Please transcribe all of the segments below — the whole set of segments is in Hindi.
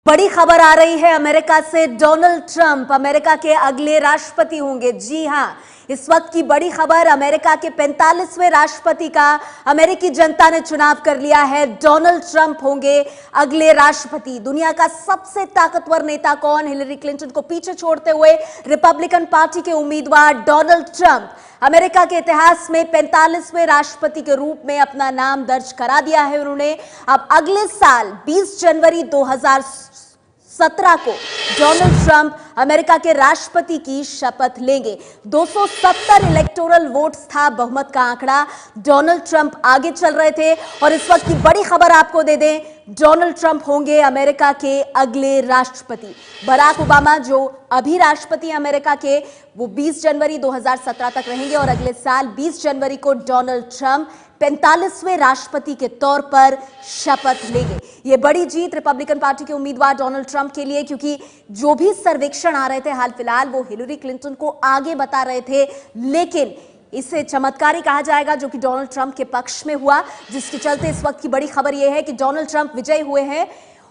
बड़ी खबर आ रही है अमेरिका से। डोनाल्ड ट्रंप अमेरिका के अगले राष्ट्रपति होंगे। जी हां, इस वक्त की बड़ी खबर, अमेरिका के 45वें राष्ट्रपति का अमेरिकी जनता ने चुनाव कर लिया है। डोनाल्ड ट्रंप होंगे अगले राष्ट्रपति। दुनिया का सबसे ताकतवर नेता कौन? हिलरी क्लिंटन को पीछे छोड़ते हुए रिपब्लिकन पार्टी के उम्मीदवार डोनाल्ड ट्रंप अमेरिका के इतिहास में 45वें राष्ट्रपति के रूप में अपना नाम दर्ज करा दिया है उन्होंने। अब अगले साल 20 जनवरी 2017 को डोनाल्ड ट्रंप अमेरिका के राष्ट्रपति की शपथ लेंगे। 270 इलेक्टोरल वोट्स था बहुमत का आंकड़ा। डोनाल्ड ट्रंप आगे चल रहे थे और इस वक्त की बड़ी खबर आपको दे दें, डोनाल्ड ट्रंप होंगे अमेरिका के अगले राष्ट्रपति। बराक ओबामा जो अभी राष्ट्रपति अमेरिका के, वो 20 जनवरी 2017 तक रहेंगे और अगले साल 20 जनवरी को डोनाल्ड ट्रंप 45वें राष्ट्रपति के तौर पर शपथ लेंगे। ये बड़ी जीत रिपब्लिकन पार्टी के उम्मीदवार डोनाल्ड ट्रंप के लिए, क्योंकि जो भी सर्वेक्षण आ रहे थे हाल फिलहाल वो हिलरी क्लिंटन को आगे बता रहे थे, लेकिन इसे चमत्कारी कहा जाएगा जो कि डोनाल्ड ट्रंप के पक्ष में हुआ, जिसके चलते इस वक्त की बड़ी खबर यह है कि डोनाल्ड ट्रंप विजयी हुए हैं।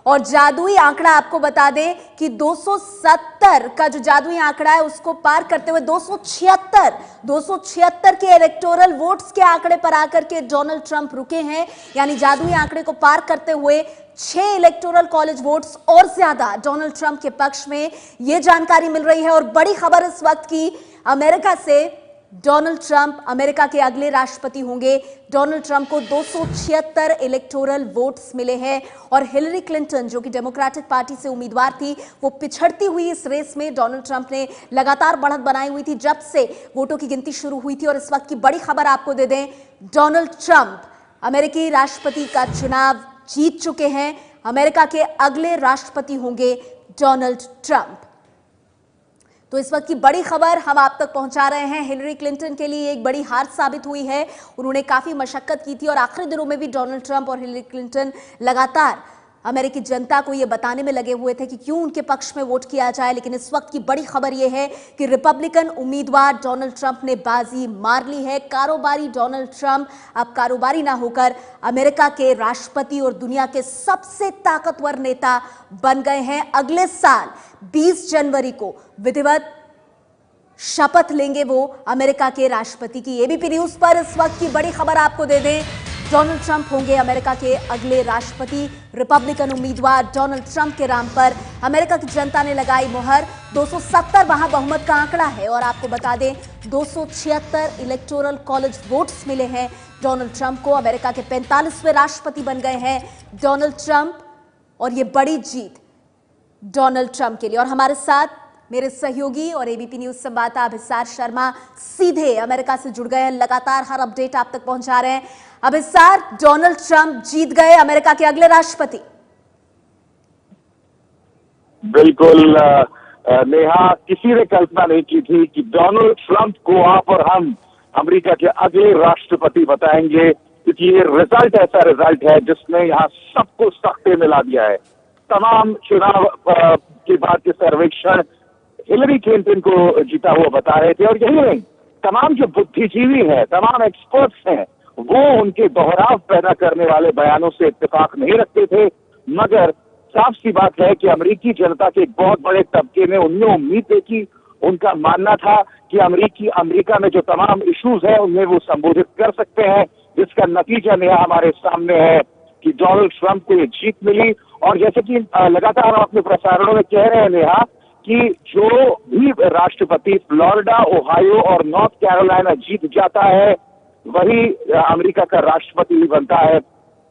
और जादुई आंकड़ा आपको बता दें कि 270 का जो जादुई आंकड़ा है उसको पार करते हुए 276 के इलेक्टोरल वोट्स के आंकड़े पर आकर के डोनाल्ड ट्रंप रुके हैं। यानी जादुई आंकड़े को पार करते हुए 6 इलेक्टोरल कॉलेज वोट्स और ज्यादा डोनाल्ड ट्रंप के पक्ष में, यह जानकारी मिल रही है। और बड़ी खबर इस वक्त की अमेरिका से, डोनाल्ड ट्रंप अमेरिका के अगले राष्ट्रपति होंगे। डोनाल्ड ट्रंप को 276 इलेक्टोरल वोट्स मिले हैं और हिलरी क्लिंटन जो कि डेमोक्रेटिक पार्टी से उम्मीदवार थी, वो पिछड़ती हुई इस रेस में डोनाल्ड ट्रंप ने लगातार बढ़त बनाई हुई थी जब से वोटों की गिनती शुरू हुई थी। और इस वक्त की बड़ी खबर आपको दे दें, डोनाल्ड ट्रंप अमेरिकी राष्ट्रपति का चुनाव जीत चुके हैं। अमेरिका के अगले राष्ट्रपति होंगे डोनाल्ड ट्रंप। तो इस वक्त की बड़ी खबर हम आप तक पहुंचा रहे हैं। हिलरी क्लिंटन के लिए एक बड़ी हार साबित हुई है। उन्होंने काफी मशक्कत की थी और आखिरी दिनों में भी डोनाल्ड ट्रंप और हिलरी क्लिंटन लगातार अमेरिकी जनता को यह बताने में लगे हुए थे कि क्यों उनके पक्ष में वोट किया जाए। लेकिन इस वक्त की बड़ी खबर यह है कि रिपब्लिकन उम्मीदवार डोनाल्ड ट्रंप ने बाजी मार ली है। कारोबारी डोनाल्ड ट्रंप अब कारोबारी ना होकर अमेरिका के राष्ट्रपति और दुनिया के सबसे ताकतवर नेता बन गए हैं। अगले साल 20 जनवरी को विधिवत शपथ लेंगे वो अमेरिका के राष्ट्रपति की। एबीपी न्यूज पर इस वक्त की बड़ी खबर आपको दे दें, डोनाल्ड ट्रंप होंगे अमेरिका के अगले राष्ट्रपति। रिपब्लिकन उम्मीदवार डोनाल्ड ट्रंप के नाम पर अमेरिका की जनता ने लगाई मुहर। 270 वहां बहुमत का आंकड़ा है और आपको बता दें 276 इलेक्टोरल कॉलेज वोट्स मिले हैं डोनाल्ड ट्रंप को। अमेरिका के 45वें राष्ट्रपति बन गए हैं डोनाल्ड ट्रंप और ये बड़ी जीत डोनाल्ड ट्रंप के लिए। और हमारे साथ मेरे सहयोगी और एबीपी न्यूज संवाददाता अभिसार शर्मा सीधे अमेरिका से जुड़ गए हैं, लगातार हर अपडेट आप तक पहुंचा रहे हैं। अभिसार, डोनाल्ड ट्रंप जीत गए अमेरिका के अगले राष्ट्रपति। बिल्कुल नेहा, किसी ने कल्पना नहीं की थी कि डोनाल्ड ट्रंप को आप और हम अमेरिका के अगले राष्ट्रपति बताएंगे, क्योंकि ये रिजल्ट ऐसा रिजल्ट है जिसने यहाँ सबको सख्ते में ला दिया है। तमाम चुनाव के बाद के सर्वेक्षण हिलरी क्लिंटन को जीता हुआ बता रहे थे। और यही नहीं, तमाम जो बुद्धिजीवी हैं, तमाम एक्सपर्ट्स हैं, वो उनके दोहराव पैदा करने वाले बयानों से इत्तेफाक नहीं रखते थे। मगर साफ सी बात है कि अमेरिकी जनता के एक बहुत बड़े तबके ने उनमें उम्मीद देखी। उनका मानना था कि अमेरिका में जो तमाम इश्यूज हैं उन्हें वो संबोधित कर सकते हैं, जिसका नतीजा नेहा हमारे सामने है कि डोनाल्ड ट्रंप को ये जीत मिली। और जैसे कि लगातार हम अपने प्रसारणों में कह रहे हैं नेहा कि जो भी राष्ट्रपति फ्लोरिडा, ओहायो और नॉर्थ कैरोलिना जीत जाता है वही अमेरिका का राष्ट्रपति भी बनता है।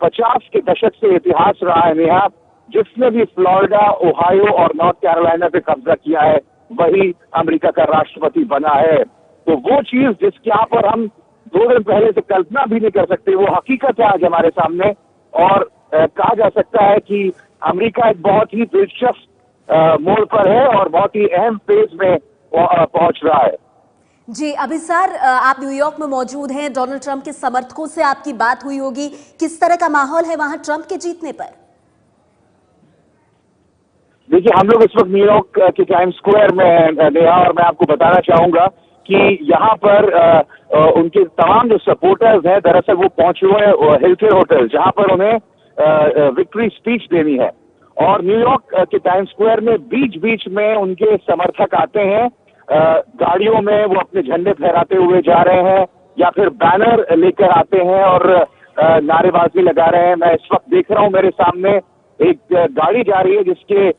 50 के दशक से इतिहास रहा है नेहा, जिसने भी फ्लोरिडा, ओहायो और नॉर्थ कैरोलिना पे कब्जा किया है वही अमेरिका का राष्ट्रपति बना है। तो वो चीज जिसके यहाँ पर हम 2 दिन पहले से कल्पना भी नहीं कर सकते, वो हकीकत है आज हमारे सामने। और कहा जा सकता है कि अमेरिका एक बहुत ही दिलचस्प मोड़ पर है और बहुत ही अहम फेज में पहुंच रहा है। जी अभिसार, आप न्यूयॉर्क में मौजूद हैं, डोनाल्ड ट्रंप के समर्थकों से आपकी बात हुई होगी, किस तरह का माहौल है वहां ट्रंप के जीतने पर? देखिए, हम लोग इस वक्त न्यूयॉर्क के टाइम्स स्क्वायर में हैं नेहा, और मैं आपको बताना चाहूंगा कि यहाँ पर उनके तमाम जो सपोर्टर्स हैं, दरअसल वो पहुंचे हुए हैं हिल्टन होटल, जहां पर उन्हें विक्ट्री स्पीच देनी है। और न्यूयॉर्क के टाइम्स स्क्वायर में बीच बीच में उनके समर्थक आते हैं, गाड़ियों में वो अपने झंडे फहराते हुए जा रहे हैं या फिर बैनर लेकर आते हैं और नारेबाजी लगा रहे हैं। मैं इस वक्त देख रहा हूं मेरे सामने एक गाड़ी जा रही है जिसके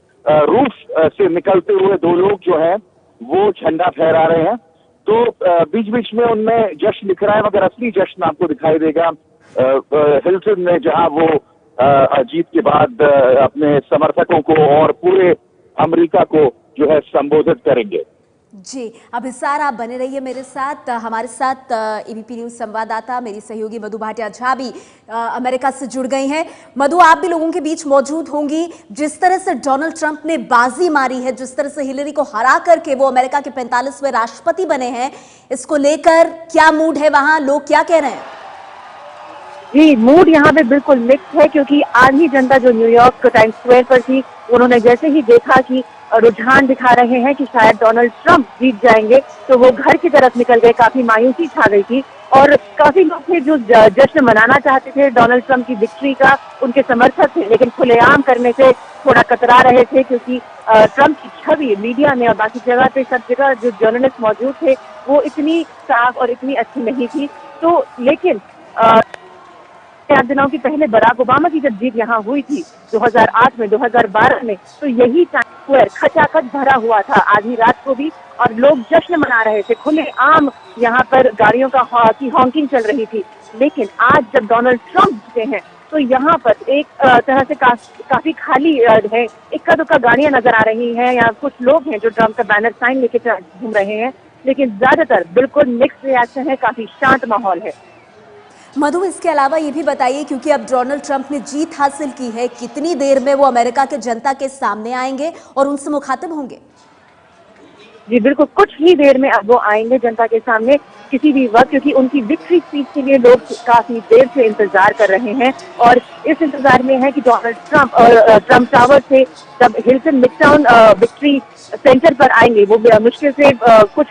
रूफ से निकलते हुए दो लोग जो हैं वो झंडा फहरा रहे हैं। तो बीच बीच में उनमें जश्न दिख रहा है, मगर असली जश्न आपको दिखाई देगा हिल्टन में, जहां वो जीत के बाद अपने समर्थकों को और पूरे अमेरिका को जो है संबोधित करेंगे। जी, अभिसार आप बने रहिए मेरे साथ। हमारे साथ एबीपी न्यूज संवाददाता मेरी सहयोगी मधु भाटिया झा भी अमेरिका से जुड़ गई हैं। मधु, आप भी लोगों के बीच मौजूद होंगी। जिस तरह से डोनाल्ड ट्रंप ने बाजी मारी है, जिस तरह से हिलरी को हरा करके वो अमेरिका के 45वें राष्ट्रपति बने हैं, इसको लेकर क्या मूड है वहां, लोग क्या कह रहे हैं? जी, मूड यहाँ पे बिल्कुल मिक्स है, क्योंकि आधी जनता जो न्यूयॉर्क टाइम्स स्क्वायर पर थी, उन्होंने जैसे ही देखा कि रुझान दिखा रहे हैं कि शायद डोनाल्ड ट्रंप जीत जाएंगे, तो वो घर की तरफ निकल गए। काफी मायूसी छा गई थी और काफी लोग थे जो जश्न मनाना चाहते थे डोनाल्ड ट्रंप की विक्ट्री का, उनके समर्थक थे, लेकिन खुलेआम करने से थोड़ा कतरा रहे थे, क्योंकि ट्रंप की छवि मीडिया में और बाकी जगह पे सब जगह जो जर्नलिस्ट मौजूद थे वो इतनी साफ और इतनी अच्छी नहीं थी। तो लेकिन 4 दिनों की पहले बराक ओबामा की जब जीत यहाँ हुई थी 2008 में, 2012 में, तो यही टाइम्स स्क्वायर खचाखच भरा हुआ था आधी रात को भी, और लोग जश्न मना रहे थे। खुले आम यहाँ पर गाड़ियों की हॉकिंग चल रही थी। लेकिन आज जब डोनाल्ड ट्रंप जीते हैं तो यहाँ पर एक तरह से काफी खाली है, इक्का दुक्का गाड़ियां नजर आ रही हैं, या कुछ लोग हैं जो ट्रंप का बैनर साइन लेके घूम रहे हैं, लेकिन ज्यादातर बिल्कुल मिक्स रिएक्शन है, काफी शांत माहौल है। मधु, इसके अलावा ये भी बताइए, क्योंकि अब डोनाल्ड ट्रंप ने जीत हासिल की है, कितनी देर में वो अमेरिका के जनता के सामने आएंगे और उनसे मुखातिब होंगे? जी बिल्कुल, कुछ ही देर में अब वो आएंगे जनता के सामने, किसी भी वक्त, क्योंकि उनकी विक्ट्री स्पीच के लिए लोग काफी देर से इंतजार कर रहे हैं। और इस इंतजार में है कि डोनाल्ड ट्रंप और ट्रंप टावर से जब हिल्टन मिडटाउन विक्ट्री सेंटर पर आएंगे, वो मुश्किल से कुछ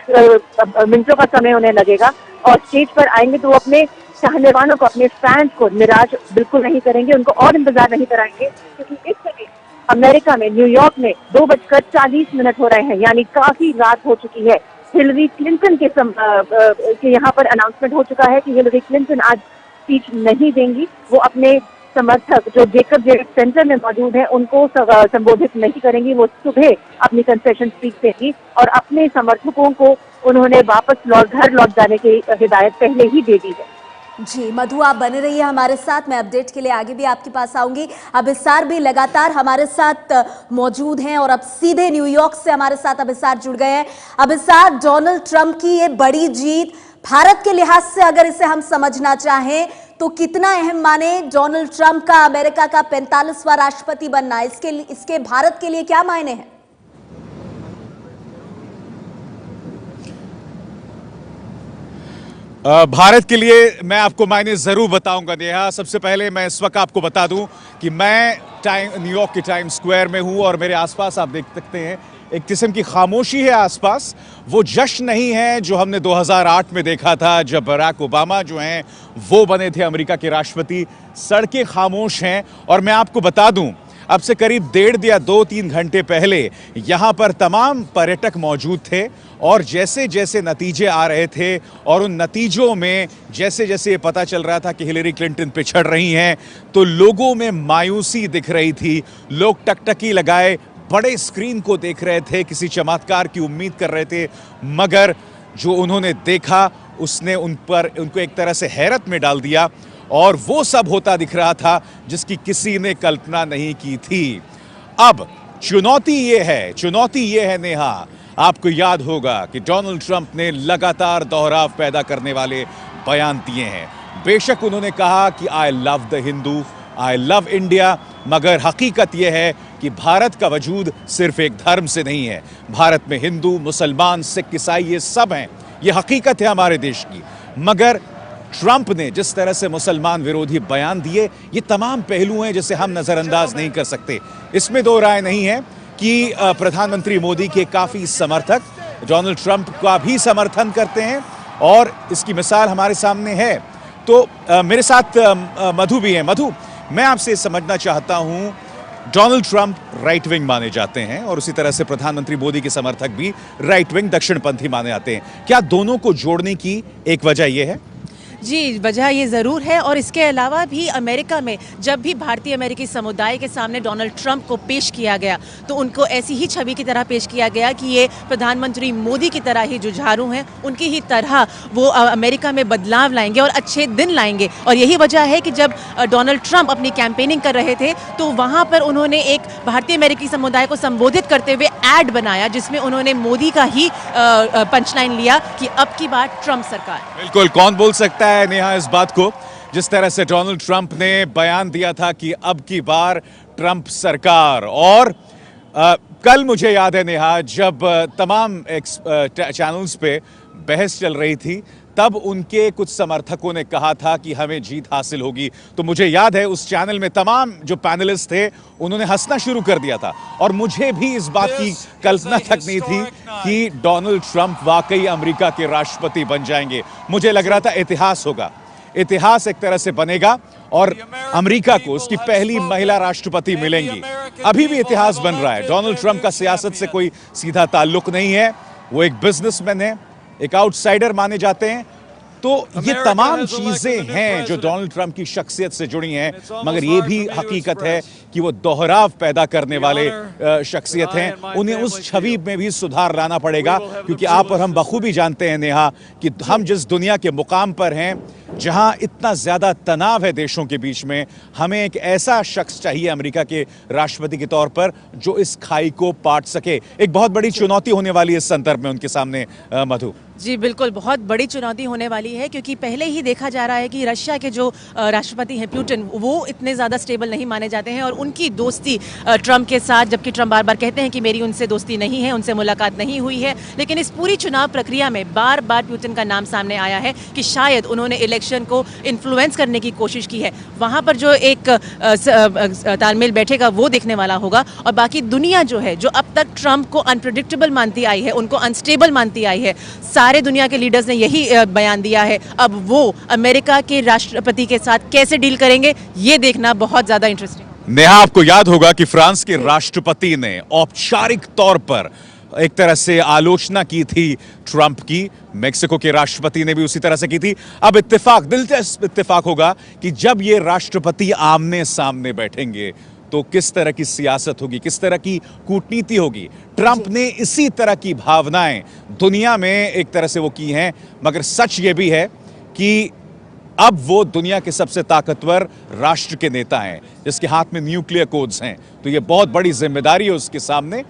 मिनटों का समय उन्हें लगेगा, और स्टेज पर आएंगे तो वो अपने चाहने वालों को, अपने फैंस को निराश बिल्कुल नहीं करेंगे, उनको और इंतजार नहीं कराएंगे, क्योंकि इस समय अमेरिका में, न्यूयॉर्क में 2:40 हो रहे हैं, यानी काफी रात हो चुकी है। हिलरी क्लिंटन के यहाँ पर अनाउंसमेंट हो चुका है कि हिलरी क्लिंटन आज स्पीच नहीं देंगी। वो अपने समर्थक जो जेकब जेरेट सेंटर में मौजूद है उनको संबोधित नहीं करेंगी। वो सुबह अपनी कंसेशन स्पीच देंगी और अपने समर्थकों को उन्होंने वापस घर लौट जाने की हिदायत पहले ही दे दी है। जी मधु, आप बने रहिए हमारे साथ। मैं अपडेट के लिए आगे भी आपके पास आऊंगी। अभिसार भी लगातार हमारे साथ मौजूद हैं और अब सीधे न्यूयॉर्क से हमारे साथ अभिसार जुड़ गए हैं। अभिसार, डोनाल्ड ट्रंप की ये बड़ी जीत भारत के लिहाज से अगर इसे हम समझना चाहें तो कितना अहम माने डोनाल्ड ट्रंप का अमेरिका का 45वां राष्ट्रपति बनना, इसके भारत के लिए क्या मायने हैं? भारत के लिए मैं आपको मायने ज़रूर बताऊंगा नेहा। सबसे पहले मैं इस वक्त आपको बता दूं कि मैं न्यूयॉर्क के टाइम्स स्क्वायर में हूं और मेरे आसपास आप देख सकते हैं एक किस्म की खामोशी है आसपास। वो जश्न नहीं है जो हमने 2008 में देखा था जब बराक ओबामा जो हैं वो बने थे अमेरिका के राष्ट्रपति। सड़कें खामोश हैं और मैं आपको बता दूं अब से करीब 1.5 या 2-3 घंटे पहले यहाँ पर तमाम पर्यटक मौजूद थे और जैसे जैसे नतीजे आ रहे थे और उन नतीजों में जैसे जैसे ये पता चल रहा था कि हिलरी क्लिंटन पिछड़ रही हैं तो लोगों में मायूसी दिख रही थी। लोग टकटकी लगाए बड़े स्क्रीन को देख रहे थे, किसी चमत्कार की उम्मीद कर रहे थे, मगर जो उन्होंने देखा उसने उनको एक तरह से हैरत में डाल दिया और वो सब होता दिख रहा था जिसकी किसी ने कल्पना नहीं की थी। अब चुनौती ये है नेहा, आपको याद होगा कि डोनाल्ड ट्रंप ने लगातार दोहराव पैदा करने वाले बयान दिए हैं। बेशक उन्होंने कहा कि I love the Hindu, I love India, मगर हकीकत यह है कि भारत का वजूद सिर्फ एक धर्म से नहीं है। भारत में हिंदू, मुसलमान, सिख, ईसाई ये सब हैं, ये हकीकत है हमारे देश की। मगर ट्रंप ने जिस तरह से मुसलमान विरोधी बयान दिए, ये तमाम पहलू हैं जिसे हम नज़रअंदाज नहीं कर सकते। इसमें दो राय नहीं है कि प्रधानमंत्री मोदी के काफ़ी समर्थक डोनाल्ड ट्रंप का भी समर्थन करते हैं और इसकी मिसाल हमारे सामने है। तो मेरे साथ मधु भी हैं। मधु, मैं आपसे समझना चाहता हूं डोनाल्ड ट्रंप राइट विंग माने जाते हैं और उसी तरह से प्रधानमंत्री मोदी के समर्थक भी राइट विंग दक्षिणपंथी माने जाते हैं। क्या दोनों को जोड़ने की एक वजह यह है? जी, वजह ये ज़रूर है और इसके अलावा भी अमेरिका में जब भी भारतीय अमेरिकी समुदाय के सामने डोनाल्ड ट्रंप को पेश किया गया तो उनको ऐसी ही छवि की तरह पेश किया गया कि ये प्रधानमंत्री मोदी की तरह ही जुझारू हैं, उनकी ही तरह वो अमेरिका में बदलाव लाएंगे और अच्छे दिन लाएंगे। और यही वजह है कि जब डोनाल्ड ट्रंप अपनी कैंपेनिंग कर रहे थे तो वहाँ पर उन्होंने एक भारतीय अमेरिकी समुदाय को संबोधित करते हुए ऐड बनाया जिसमें उन्होंने मोदी का ही पंचलाइन लिया कि अब की बार ट्रंप सरकार। बिल्कुल, कौन बोल सकता है नेहा इस बात को, जिस तरह से डोनाल्ड ट्रंप ने बयान दिया था कि अब की बार ट्रंप सरकार। और कल मुझे याद है नेहा, जब तमाम चैनल्स पे बहस चल रही थी तब उनके कुछ समर्थकों ने कहा था कि हमें जीत हासिल होगी। तो मुझे याद है उस चैनल में तमाम जो पैनलिस्ट थे उन्होंने हंसना शुरू कर दिया था और मुझे भी इस बात की कल्पना तक नहीं थी कि डोनाल्ड ट्रंप वाकई अमेरिका के राष्ट्रपति बन जाएंगे। मुझे लग रहा था इतिहास होगा, इतिहास एक तरह से बनेगा और अमेरिका को उसकी पहली महिला राष्ट्रपति मिलेंगी। अभी भी इतिहास बन रहा है। डोनाल्ड ट्रंप का सियासत से कोई सीधा ताल्लुक नहीं है, वो एक बिजनेसमैन है, एक आउटसाइडर माने जाते हैं। तो ये तमाम चीजें हैं जो डोनाल्ड ट्रंप की शख्सियत से जुड़ी हैं, मगर ये भी हकीकत है कि वो दोहराव पैदा करने वाले शख्सियत हैं। उन्हें उस छवि में भी सुधार लाना पड़ेगा क्योंकि आप और हम बखूबी जानते हैं नेहा कि हम जिस दुनिया के मुकाम पर हैं जहां इतना ज्यादा तनाव है देशों के बीच में, हमें एक ऐसा शख्स चाहिए अमेरिका के राष्ट्रपति के तौर पर जो इस खाई को पाट सके। एक बहुत बड़ी चुनौती होने वाली है इस संदर्भ में उनके सामने मधु। जी बिल्कुल, बहुत बड़ी चुनौती होने वाली है क्योंकि पहले ही देखा जा रहा है कि रशिया के जो राष्ट्रपति हैं पुतिन, वो इतने ज़्यादा स्टेबल नहीं माने जाते हैं और उनकी दोस्ती ट्रंप के साथ, जबकि ट्रंप बार बार कहते हैं कि मेरी उनसे दोस्ती नहीं है, उनसे मुलाकात नहीं हुई है, लेकिन इस पूरी चुनाव प्रक्रिया में बार बार पुतिन का नाम सामने आया है कि शायद उन्होंने इलेक्शन को इन्फ्लुएंस करने की कोशिश की है। वहाँ पर जो एक तालमेल बैठेगा वो देखने वाला होगा। और बाकी दुनिया जो है, जो अब तक ट्रंप को अनप्रेडिक्टेबल मानती आई है, उनको अनस्टेबल मानती आई है, सारे दुनिया के लीडर्स ने यही बयान दिया है। अब वो अमेरिका के राष्ट्रपति के साथ कैसे डील करेंगे ये देखना बहुत ज्यादा इंटरेस्टिंग। नेहा, आपको याद होगा कि फ्रांस के राष्ट्रपति ने औपचारिक तौर पर एक तरह से आलोचना की थी ट्रंप की, मेक्सिको के राष्ट्रपति ने भी उसी तरह से की थी। अब इत्तेफाक, दिलचस्प इत्तेफाक होगा कि जब ये राष्ट्रपति आमने सामने बैठेंगे तो किस तरह की सियासत होगी, किस तरह की कूटनीति होगी। ट्रंप ने इसी तरह की भावनाएं दुनिया में एक तरह से वो की हैं, मगर सच ये भी है कि अब वो दुनिया के सबसे ताकतवर राष्ट्र के नेता हैं जिसके हाथ में न्यूक्लियर कोड्स हैं। तो ये बहुत बड़ी जिम्मेदारी है उसके सामने।